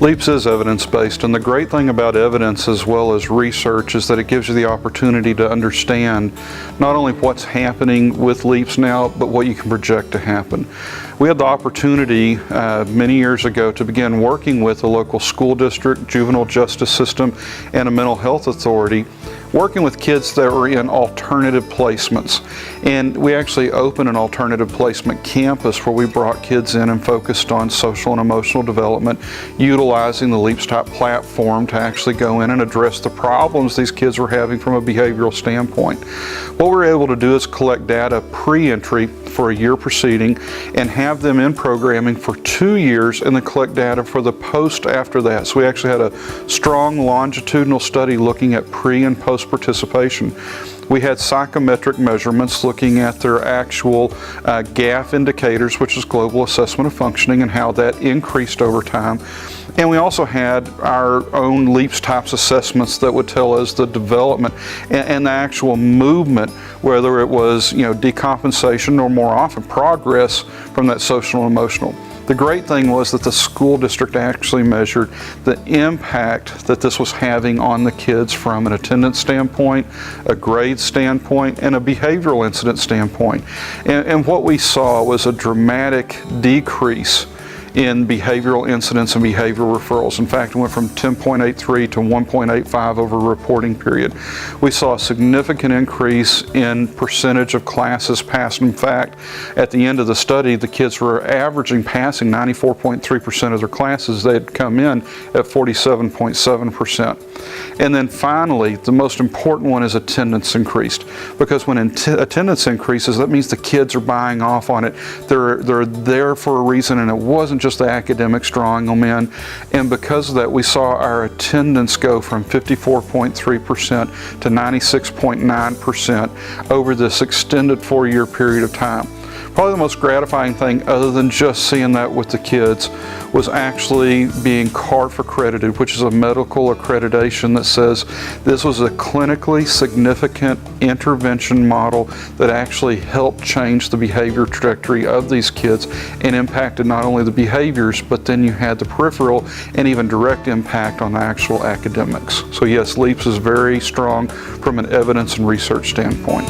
LEAPS is evidence-based, and the great thing about evidence as well as research is that it gives you the opportunity to understand not only what's happening with LEAPS now, but what you can project to happen. We had the opportunity many years ago to begin working with a local school district, juvenile justice system, and a mental health authority, working with kids that were in alternative placements. And we actually opened an alternative placement campus where we brought kids in and focused on social and emotional development, utilizing the LEAPS type platform to actually go in and address the problems these kids were having from a behavioral standpoint. What we're able to do is collect data pre-entry for a year proceeding and have them in programming for 2 years and then collect data for the post after that. So we actually had a strong longitudinal study looking at pre and post participation. We had psychometric measurements looking at their actual GAF indicators, which is Global Assessment of Functioning, and how that increased over time. And we also had our own LEAPS types assessments that would tell us the development and the actual movement, whether it was decompensation or more often progress from that social and emotional. The great thing was that the school district actually measured the impact that this was having on the kids from an attendance standpoint, a grade standpoint, and a behavioral incident standpoint. And what we saw was a dramatic decrease in behavioral incidents and behavioral referrals. In fact, it went from 10.83 to 1.85 over a reporting period. We saw a significant increase in percentage of classes passed. In fact, at the end of the study, the kids were averaging passing 94.3% of their classes. They had come in at 47.7%. And then finally, the most important one is attendance increased, because when attendance increases, that means the kids are buying off on it. They're there for a reason, and it wasn't just the academics drawing them in. And because of that, we saw our attendance go from 54.3% to 96.9% over this extended 4-year period of time. Probably the most gratifying thing, other than just seeing that with the kids, was actually being CARF accredited, which is a medical accreditation that says this was a clinically significant intervention model that actually helped change the behavior trajectory of these kids and impacted not only the behaviors, but then you had the peripheral and even direct impact on the actual academics. So yes, LEAPS is very strong from an evidence and research standpoint.